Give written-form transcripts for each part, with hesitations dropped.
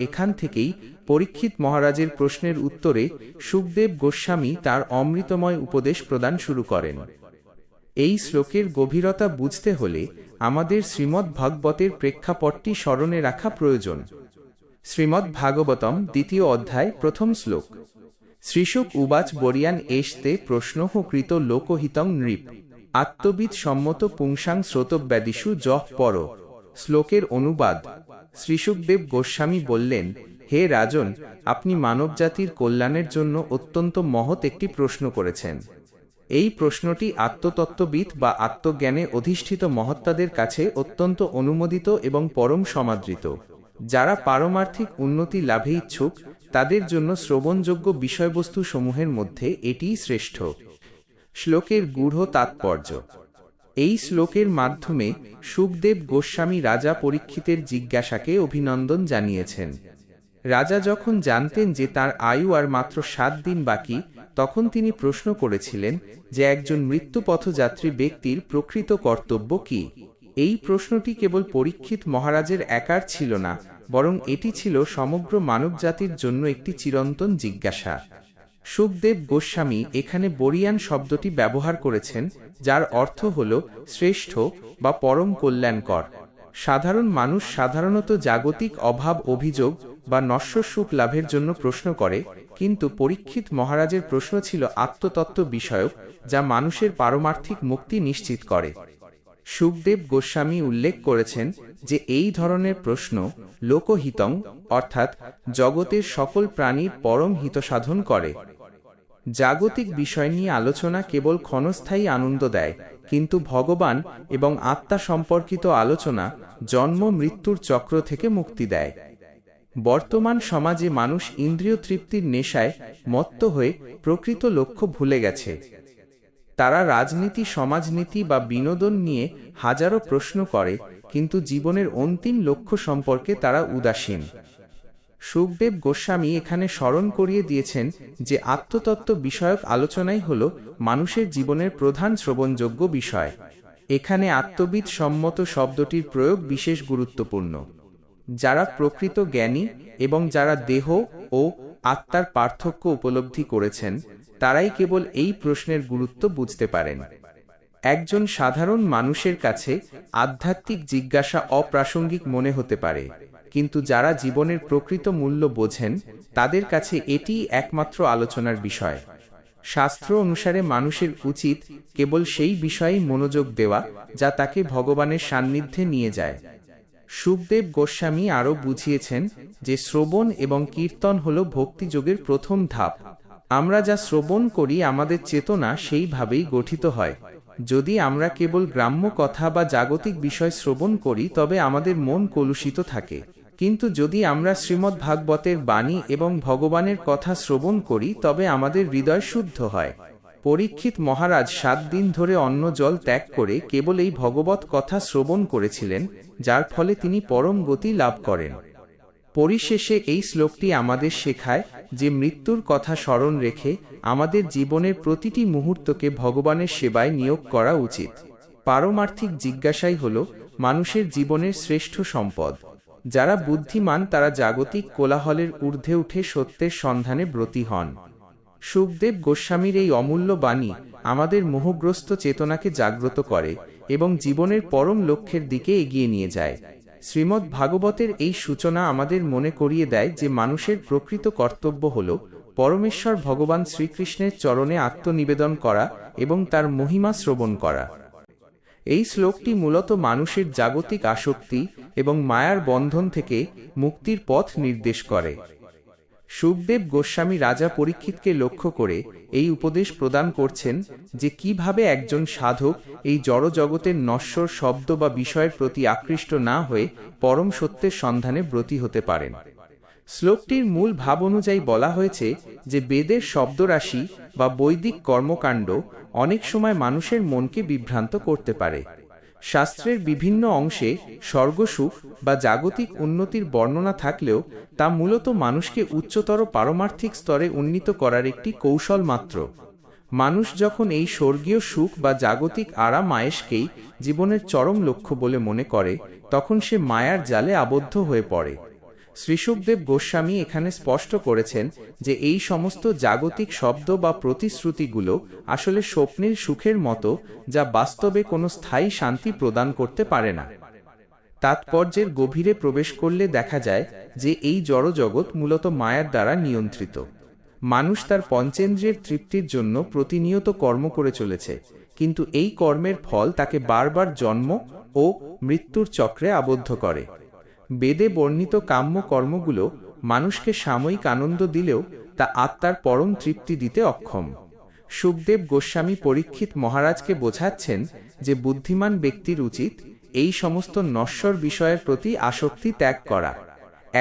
এখান থেকেই পরীক্ষিত মহারাজের প্রশ্নের উত্তরে শুকদেব গোস্বামী তার অমৃতময় উপদেশ প্রদান শুরু করেন। এই শ্লোকের গভীরতা বুঝতে হলে আমাদের শ্রীমদ্ ভাগবতের প্রেক্ষাপটটি স্মরণে রাখা প্রয়োজন। শ্রীমদ্ ভাগবতম 2 অধ্যায় 1 শ্লোক। শ্রীশুক উবাচ বরিয়ান এষতে প্রশ্নঃ কৃত লোকহিতং নৃপ আত্মবিদ সম্মত পুংসাং শ্রোতব্যাদিষু যঃ পর। শ্লোকের অনুবাদ: শ্রীশুকদেব গোস্বামী বললেন, হে রাজন, আপনি মানবজাতির কল্যাণের জন্য অত্যন্ত মহৎ একটি প্রশ্ন করেছেন। এই প্রশ্নটি আত্মতত্ত্ববিদ বা আত্মজ্ঞানে অধিষ্ঠিত মহাত্মাদের কাছে অত্যন্ত অনুমোদিত এবং পরম সমাদৃত। যারা পারমার্থিক উন্নতি লাভে ইচ্ছুক তাদের জন্য শ্রবণযোগ্য বিষয়বস্তু সমূহের মধ্যে এটিই শ্রেষ্ঠ। শ্লোকের গূঢ় তাৎপর্য: এই শ্লোকের মাধ্যমে শুকদেব গোস্বামী রাজা পরীক্ষিতের জিজ্ঞাসাকে অভিনন্দন জানিয়েছেন। রাজা যখন জানতেন যে তার আয়ু আর মাত্র 7 দিন বাকি, তখন তিনি প্রশ্ন করেছিলেন যে একজন মৃত্যুপথযাত্রী ব্যক্তির প্রকৃত কর্তব্য কি। এই প্রশ্নটি কেবল পরীক্ষিত মহারাজের একার ছিল না, বরং এটি ছিল সমগ্র মানবজাতির জন্য একটি চিরন্তন জিজ্ঞাসা। শুকদেব গোস্বামী এখানে বরিয়ান শব্দটি ব্যবহার করেছেন, যার অর্থ হল শ্রেষ্ঠ বা পরম কল্যাণকর। সাধারণ মানুষ সাধারণত জাগতিক অভাব অভিযোগ বা নশ্বর সুখ লাভের জন্য প্রশ্ন করে, কিন্তু পরীক্ষিত মহারাজের প্রশ্ন ছিল আত্মতত্ত্ব বিষয়ক, যা মানুষের পারমার্থিক মুক্তি নিশ্চিত করে। শুকদেব গোস্বামী উল্লেখ করেছেন যে এই ধরনের প্রশ্ন লোকহিতং অর্থাৎ জগতের সকল প্রাণীর পরম হিতসাধন করে। জাগতিক বিষয় নিয়ে আলোচনা কেবল ক্ষণস্থায়ী আনন্দ দেয়, কিন্তু ভগবান এবং আত্মা সম্পর্কিত আলোচনা জন্ম মৃত্যুর চক্র থেকে মুক্তি দেয়। বর্তমান সমাজে মানুষ ইন্দ্রিয় তৃপ্তির নেশায় মত্ত হয়ে প্রকৃত লক্ষ্য ভুলে গেছে। তারা রাজনীতি, সমাজনীতি বা বিনোদন নিয়ে হাজারো প্রশ্ন করে, কিন্তু জীবনের অন্তিম লক্ষ্য সম্পর্কে তারা উদাসীন। শুকদেব গোস্বামী এখানে স্মরণ করিয়ে দিয়েছেন যে আত্মতত্ত্ব বিষয়ক আলোচনাই হল মানুষের জীবনের প্রধান শ্রবণযোগ্য বিষয়। এখানে আত্মবিদ সম্মত শব্দটির প্রয়োগ বিশেষ গুরুত্বপূর্ণ। যারা প্রকৃত জ্ঞানী এবং যারা দেহ ও আত্মার পার্থক্য উপলব্ধি করেছেন, তারাই কেবল এই প্রশ্নের গুরুত্ব বুঝতে পারেন। একজন সাধারণ মানুষের কাছে আধ্যাত্মিক জিজ্ঞাসা অপ্রাসঙ্গিক মনে হতে পারে, কিন্তু যারা জীবনের প্রকৃত মূল্য বোঝেন তাদের কাছে এটিই একমাত্র আলোচনার বিষয়। শাস্ত্র অনুসারে মানুষের উচিত কেবল সেই বিষয়েই মনোযোগ দেওয়া যা তাকে ভগবানের সান্নিধ্যে নিয়ে যায়। শুকদেব গোস্বামী আরও বুঝিয়েছেন যে শ্রবণ এবং কীর্তন হল ভক্তিযোগের প্রথম ধাপ। আমরা যা শ্রবণ করি আমাদের চেতনা সেইভাবেই গঠিত হয়। যদি আমরা কেবল গ্রাম্য কথা বা জাগতিক বিষয় শ্রবণ করি তবে আমাদের মন কলুষিত থাকে, কিন্তু যদি আমরা শ্রীমদ্ ভাগবতের বাণী এবং ভগবানের কথা শ্রবণ করি তবে আমাদের হৃদয় শুদ্ধ হয়। পরীক্ষিত মহারাজ 7 দিন ধরে অন্ন জল ত্যাগ করে কেবল এই ভগবত কথা শ্রবণ করেছিলেন, যার ফলে তিনি পরম গতি লাভ করেন। পরিশেষে এই শ্লোকটি আমাদের শেখায় যে মৃত্যুর কথা স্মরণ রেখে আমাদের জীবনের প্রতিটি মুহূর্তকে ভগবানের সেবায় নিয়োগ করা উচিত। পারমার্থিক জিজ্ঞাসাই হল মানুষের জীবনের শ্রেষ্ঠ সম্পদ। যারা বুদ্ধিমান তারা জাগতিক কোলাহলের ঊর্ধ্বে উঠে সত্যের সন্ধানে ব্রতী হন। শুকদেব গোস্বামীর এই অমূল্য বাণী আমাদের মোহগ্রস্ত চেতনাকে জাগ্রত করে এবং জীবনের পরম লক্ষ্যের দিকে এগিয়ে নিয়ে যায়। শ্রীমদ্ ভাগবতের এই সূচনা আমাদের মনে করিয়ে দেয় যে মানুষের প্রকৃত কর্তব্য হল পরমেশ্বর ভগবান শ্রীকৃষ্ণের চরণে আত্মনিবেদন করা এবং তার মহিমা শ্রবণ করা। এই শ্লোকটি মূলত মানুষের জাগতিক আসক্তি এবং মায়ার বন্ধন থেকে মুক্তির পথ নির্দেশ করে। শুকদেব গোস্বামী রাজা পরীক্ষিতকে লক্ষ্য করে এই উপদেশ প্রদান করছেন যে কিভাবে একজন সাধক এই জড়জগতের নশ্বর শব্দ বা বিষয়ের প্রতি আকৃষ্ট না হয়ে পরম সত্যের সন্ধানে ব্রতী হতে পারেন। শ্লোকটির মূল ভাব অনুযায়ী বলা হয়েছে যে বেদের শব্দরাশি বা বৈদিক কর্মকাণ্ড অনেক সময় মানুষের মনকে বিভ্রান্ত করতে পারে। শাস্ত্রের বিভিন্ন অংশে স্বর্গসুখ বা জাগতিক উন্নতির বর্ণনা থাকলেও তা মূলত মানুষকে উচ্চতর পারমার্থিক স্তরে উন্নীত করার একটি কৌশল মাত্র। মানুষ যখন এই স্বর্গীয় সুখ বা জাগতিক আরাম আয়েশকেই জীবনের চরম লক্ষ্য বলে মনে করে, তখন সে মায়ার জালে আবদ্ধ হয়ে পড়ে। শ্রী শুকদেব গোস্বামী এখানে স্পষ্ট করেছেন যে এই সমস্ত জাগতিক শব্দ বা প্রতিশ্রুতিগুলো আসলে স্বপ্নের সুখের মতো, যা বাস্তবে কোনো স্থায়ী শান্তি প্রদান করতে পারে না। তাৎপর্যের গভীরে প্রবেশ করলে দেখা যায় যে এই জড়জগৎ মূলত মায়ার দ্বারা নিয়ন্ত্রিত। মানুষ তার পঞ্চেন্দ্রিয়ের তৃপ্তির জন্য প্রতিনিয়ত কর্ম করে চলেছে, কিন্তু এই কর্মের ফল তাকে বারবার জন্ম ও মৃত্যুর চক্রে আবদ্ধ করে। বেদে বর্ণিত কাম্য কর্মগুলো মানুষকে সাময়িক আনন্দ দিলেও তা আত্মার পরম তৃপ্তি দিতে অক্ষম। শুকদেব গোস্বামী পরীক্ষিত মহারাজকে বোঝাচ্ছেন যে বুদ্ধিমান ব্যক্তির উচিত এই সমস্ত নশ্বর বিষয়ের প্রতি আসক্তি ত্যাগ করা।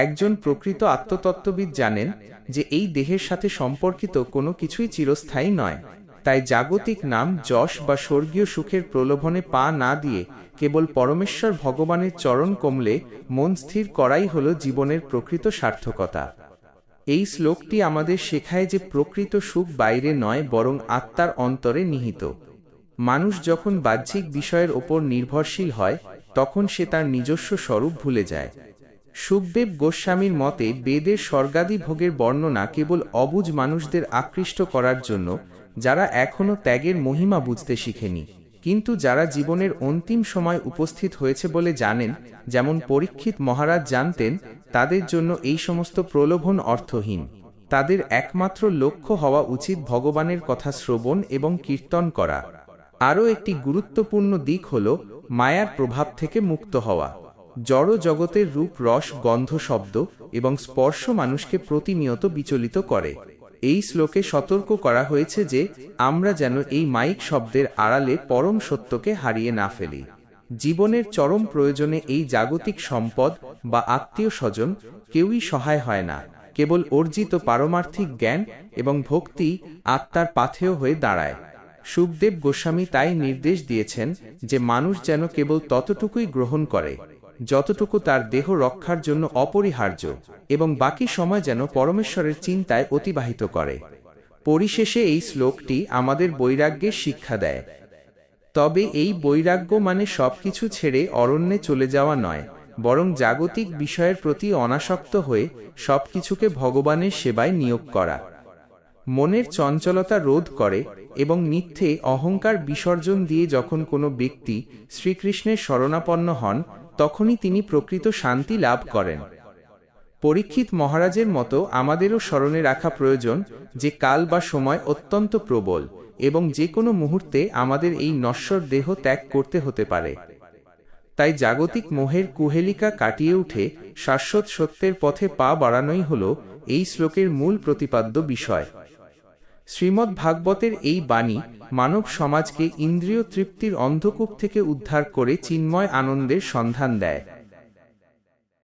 একজন প্রকৃত আত্মতত্ত্ববিদ জানেন যে এই দেহের সাথে সম্পর্কিত কোনো কিছুই চিরস্থায়ী নয়। তাই জাগতিক নাম যশ বা স্বর্গীয় সুখের প্রলোভনে পা না দিয়ে কেবল পরমেশ্বর ভগবানের চরণ কমলে মন স্থির করাই হল জীবনের প্রকৃত সার্থকতা। এই শ্লোকটি আমাদের শেখায় যে প্রকৃত সুখ বাইরে নয়, বরং আত্মার অন্তরে নিহিত। মানুষ যখন বাহ্যিক বিষয়ের ওপর নির্ভরশীল হয়, তখন সে তার নিজস্ব স্বরূপ ভুলে যায়। শুকদেব গোস্বামীর মতে বেদের স্বর্গাদি ভোগের বর্ণনা কেবল অবুঝ মানুষদের আকৃষ্ট করার জন্য, যারা এখনও ত্যাগের মহিমা বুঝতে শিখেনি। কিন্তু যারা জীবনের অন্তিম সময় উপস্থিত হয়েছে বলে জানেন, যেমন পরীক্ষিত মহারাজ জানতেন, তাদের জন্য এই সমস্ত প্রলোভন অর্থহীন। তাদের একমাত্র লক্ষ্য হওয়া উচিত ভগবানের কথা শ্রবণ এবং কীর্তন করা। আরও একটি গুরুত্বপূর্ণ দিক হল মায়ার প্রভাব থেকে মুক্ত হওয়া। জড় জগতের রূপ, রস, গন্ধ, শব্দ এবং স্পর্শ মানুষকে প্রতিনিয়ত বিচলিত করে। এই শ্লোকে সতর্ক করা হয়েছে যে আমরা যেন এই মাইক শব্দের আড়ালে পরম সত্যকে হারিয়ে না ফেলি। জীবনের চরম প্রয়োজনে এই জাগতিক সম্পদ বা আত্মীয় স্বজন কেউই সহায় হয় না। কেবল অর্জিত পারমার্থিক জ্ঞান এবং ভক্তি আত্মার পাথেয় হয়ে দাঁড়ায়। শুকদেব গোস্বামী তাই নির্দেশ দিয়েছেন যে মানুষ যেন কেবল ততটুকুই গ্রহণ করে যতটুকু তার দেহ রক্ষার জন্য অপরিহার্য, এবং বাকি সময় যেন পরমেশ্বরের চিন্তায় অতিবাহিত করে। পরিশেষে এই শ্লোকটি আমাদের বৈরাগ্যের শিক্ষা দেয়। তবে এই বৈরাগ্য মানে সবকিছু ছেড়ে অরণ্যে চলে যাওয়া নয়, বরং জাগতিক বিষয়ের প্রতি অনাসক্ত হয়ে সবকিছুকে ভগবানের সেবায় নিয়োগ করা। মনের চঞ্চলতা রোধ করে এবং মিথ্যে অহংকার বিসর্জন দিয়ে যখন কোনো ব্যক্তি শ্রীকৃষ্ণের শরণাপন্ন হন, তখনই তিনি প্রকৃত শান্তি লাভ করেন। পরীক্ষিত মহারাজের মতো আমাদেরও স্মরণে রাখা প্রয়োজন যে কাল বা সময় অত্যন্ত প্রবল, এবং যে কোনো মুহূর্তে আমাদের এই নশ্বর দেহ ত্যাগ করতে হতে পারে। তাই জাগতিক মোহের কুহেলিকা কাটিয়ে উঠে শাশ্বত সত্যের পথে পা বাড়ানোই হল এই শ্লোকের মূল প্রতিপাদ্য বিষয়। শ্রীমদ্ ভাগবতের এই বাণী মানব সমাজকে ইন্দ্রিয় তৃপ্তির অন্ধকূপ থেকে উদ্ধার করে চিন্ময় আনন্দের সন্ধান দেয়।